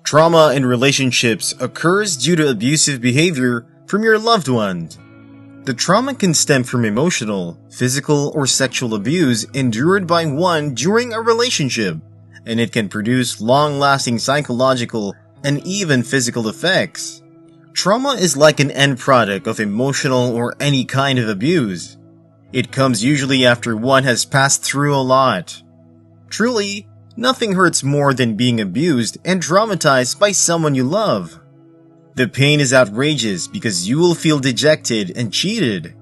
Trauma in relationships occurs due to abusive behavior from your loved ones. The trauma can stem from emotional, physical, or sexual abuse endured by one during a relationship, and it can produce long-lasting psychological and even physical effects. Trauma is like an end product of emotional or any kind of abuse. It comes usually after one has passed through a lot. Truly, nothing hurts more than being abused and traumatized by someone you love. The pain is outrageous because you will feel dejected and cheated.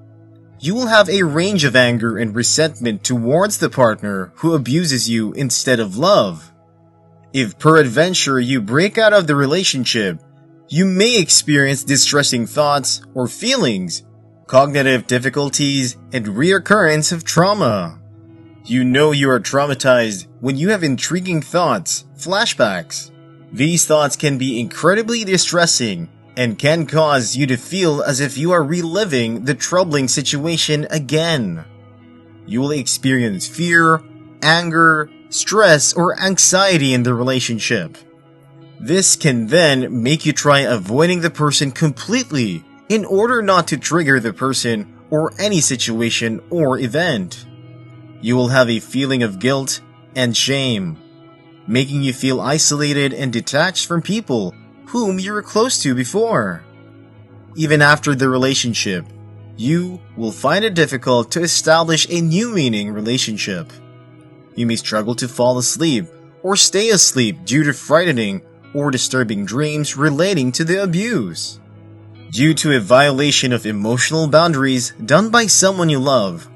You will have a range of anger and resentment towards the partner who abuses you instead of love. If peradventure you break out of the relationship, you may experience distressing thoughts or feelings, cognitive difficulties, and reoccurrence of trauma. You know you are traumatized when you have intriguing thoughts, flashbacks. These thoughts can be incredibly distressing and can cause you to feel as if you are reliving the troubling situation again. You will experience fear, anger, stress, or anxiety in the relationship. This can then make you try avoiding the person completely in order not to trigger the person or any situation or event. You will have a feeling of guilt and shame, making you feel isolated and detached from people whom you were close to before. Even after the relationship, you will find it difficult to establish a new meaning relationship. You may struggle to fall asleep or stay asleep due to frightening or disturbing dreams relating to the abuse. Due to a violation of emotional boundaries done by someone you love,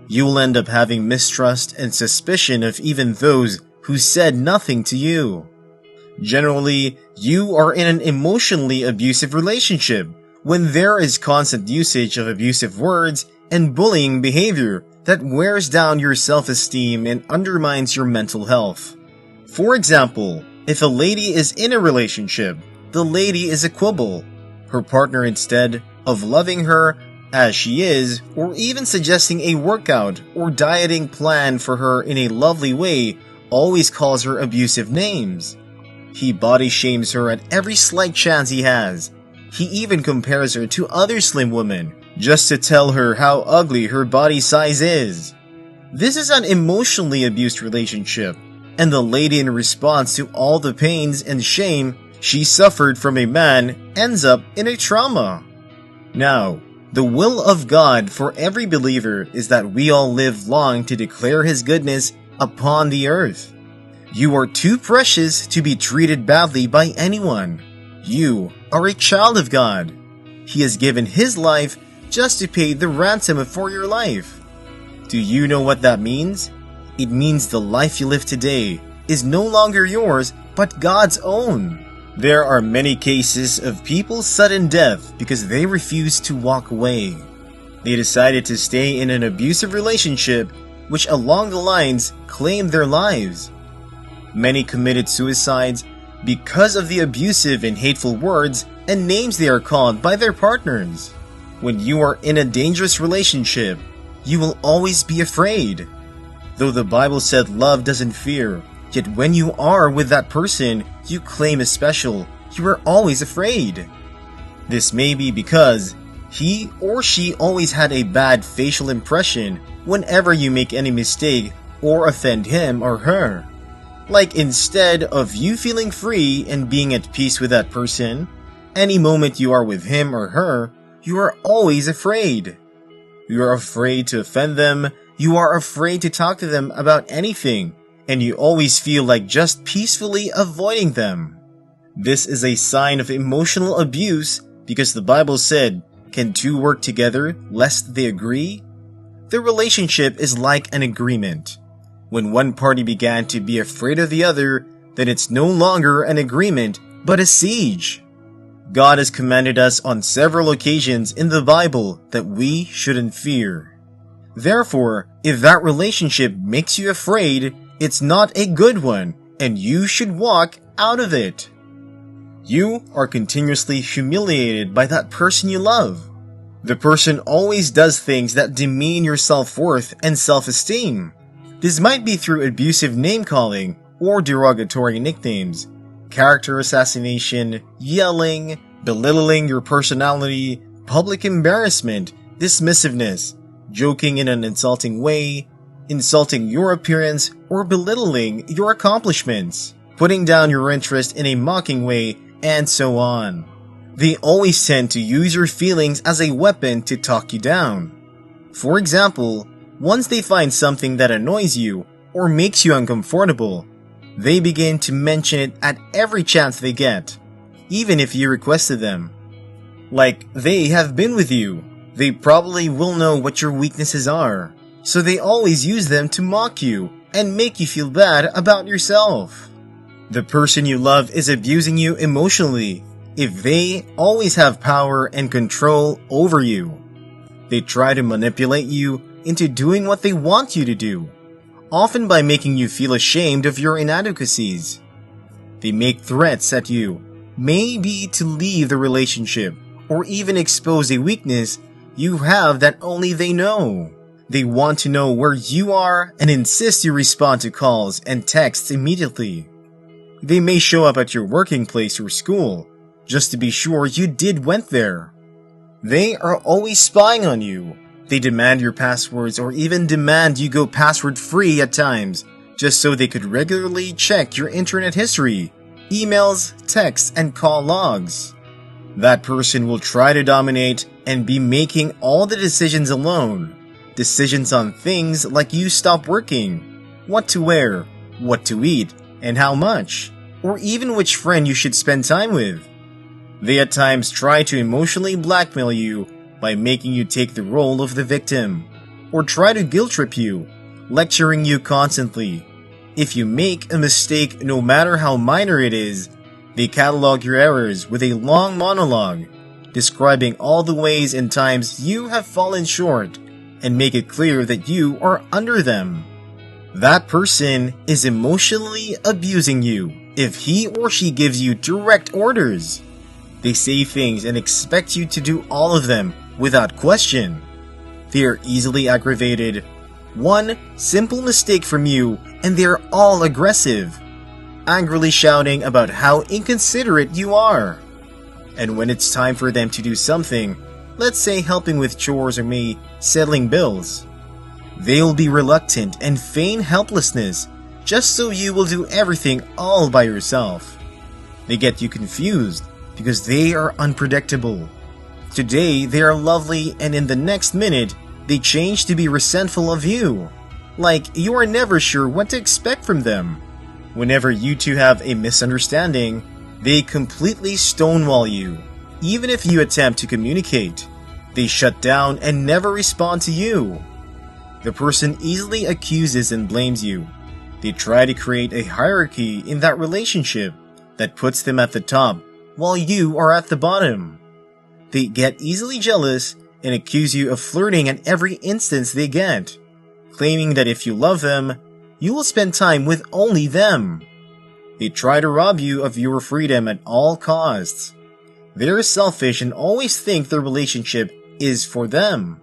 you will end up having mistrust and suspicion of even those who said nothing to you. Generally, you are in an emotionally abusive relationship when there is constant usage of abusive words and bullying behavior that wears down your self-esteem and undermines your mental health. For example, if a lady is in a relationship, the lady is a quibble. Her partner, instead of loving her as she is, or even suggesting a workout or dieting plan for her in a lovely way, always calls her abusive names. He body shames her at every slight chance he has. He even compares her to other slim women, just to tell her how ugly her body size is. This is an emotionally abused relationship, and the lady, in response to all the pains and shame she suffered from a man, ends up in a trauma. Now, the will of God for every believer is that we all live long to declare His goodness upon the earth. You are too precious to be treated badly by anyone. You are a child of God. He has given His life just to pay the ransom for your life. Do you know what that means? It means the life you live today is no longer yours, but God's own. There are many cases of people's sudden death because they refused to walk away. They decided to stay in an abusive relationship, which along the lines claimed their lives. Many committed suicides because of the abusive and hateful words and names they are called by their partners. When you are in a dangerous relationship, you will always be afraid. Though the Bible said love doesn't fear, yet when you are with that person you claim as special, you are always afraid. This may be because he or she always had a bad facial impression whenever you make any mistake or offend him or her. Like, instead of you feeling free and being at peace with that person, any moment you are with him or her, you are always afraid. You are afraid to offend them, you are afraid to talk to them about anything, and you always feel like just peacefully avoiding them. This is a sign of emotional abuse because the Bible said, "Can two work together lest they agree?" The relationship is like an agreement. When one party began to be afraid of the other, then it's no longer an agreement, but a siege. God has commanded us on several occasions in the Bible that we shouldn't fear. Therefore, if that relationship makes you afraid, it's not a good one, and you should walk out of it. You are continuously humiliated by that person you love. The person always does things that demean your self-worth and self-esteem. This might be through abusive name-calling or derogatory nicknames, character assassination, yelling, belittling your personality, public embarrassment, dismissiveness, joking in an insulting way, insulting your appearance, or belittling your accomplishments, putting down your interest in a mocking way, and so on. They always tend to use your feelings as a weapon to talk you down. For example, once they find something that annoys you or makes you uncomfortable, they begin to mention it at every chance they get, even if you requested them. Like, they have been with you. They probably will know what your weaknesses are, so they always use them to mock you and make you feel bad about yourself. The person you love is abusing you emotionally if they always have power and control over you. They try to manipulate you into doing what they want you to do, often by making you feel ashamed of your inadequacies. They make threats at you, maybe to leave the relationship or even expose a weakness you have that only they know. They want to know where you are and insist you respond to calls and texts immediately. They may show up at your working place or school just to be sure you did went there. They are always spying on you. They demand your passwords or even demand you go password-free at times, just so they could regularly check your internet history, emails, texts, and call logs. That person will try to dominate and be making all the decisions alone. Decisions on things like you stop working, what to wear, what to eat, and how much, or even which friend you should spend time with. They at times try to emotionally blackmail you by making you take the role of the victim, or try to guilt trip you, lecturing you constantly. If you make a mistake, no matter how minor it is, they catalog your errors with a long monologue, describing all the ways and times you have fallen short, and make it clear that you are under them. That person is emotionally abusing you if he or she gives you direct orders. They say things and expect you to do all of them without question. They are easily aggravated. One simple mistake from you and they are all aggressive, angrily shouting about how inconsiderate you are. And when it's time for them to do something, let's say helping with chores or maybe settling bills, they'll be reluctant and feign helplessness just so you will do everything all by yourself. They get you confused because they are unpredictable. Today they are lovely and in the next minute they change to be resentful of you. Like you are never sure what to expect from them. Whenever you two have a misunderstanding, they completely stonewall you. Even if you attempt to communicate, they shut down and never respond to you. The person easily accuses and blames you. They try to create a hierarchy in that relationship that puts them at the top while you are at the bottom. They get easily jealous and accuse you of flirting at every instance they get, claiming that if you love them, you will spend time with only them. They try to rob you of your freedom at all costs. They're selfish and always think the relationship is for them.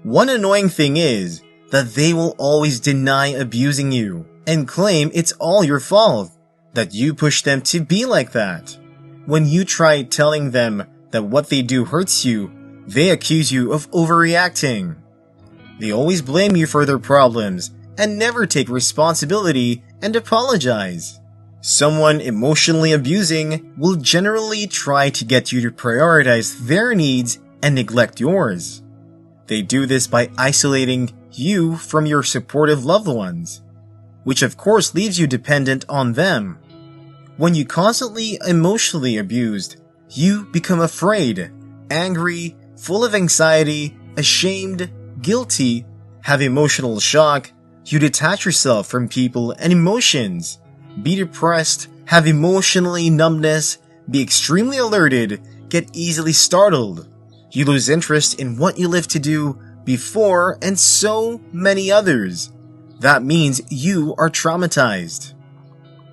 One annoying thing is that they will always deny abusing you and claim it's all your fault, that you push them to be like that. When you try telling them that what they do hurts you, they accuse you of overreacting. They always blame you for their problems and never take responsibility and apologize. Someone emotionally abusing will generally try to get you to prioritize their needs and neglect yours. They do this by isolating you from your supportive loved ones, which of course leaves you dependent on them. When you constantly emotionally abused, you become afraid, angry, full of anxiety, ashamed, guilty, have emotional shock, you detach yourself from people and emotions, be depressed, have emotionally numbness, be extremely alerted, get easily startled. You lose interest in what you live to do before and so many others. That means you are traumatized.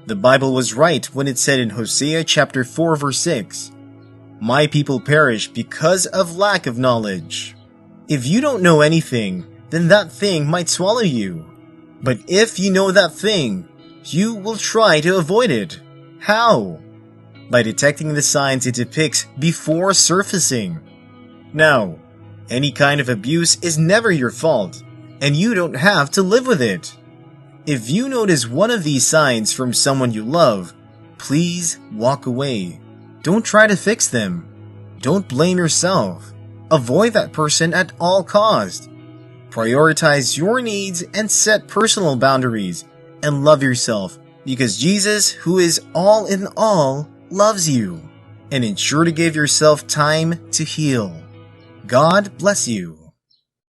The Bible was right when it said in Hosea chapter 4 verse 6, "My people perish because of lack of knowledge." If you don't know anything, then that thing might swallow you. But if you know that thing, you will try to avoid it. How? By detecting the signs it depicts before surfacing. Now, any kind of abuse is never your fault, and you don't have to live with it. If you notice one of these signs from someone you love, please walk away. Don't try to fix them. Don't blame yourself. Avoid that person at all costs. Prioritize your needs and set personal boundaries, and love yourself, because Jesus, who is all in all, loves you. And ensure to give yourself time to heal. God bless you.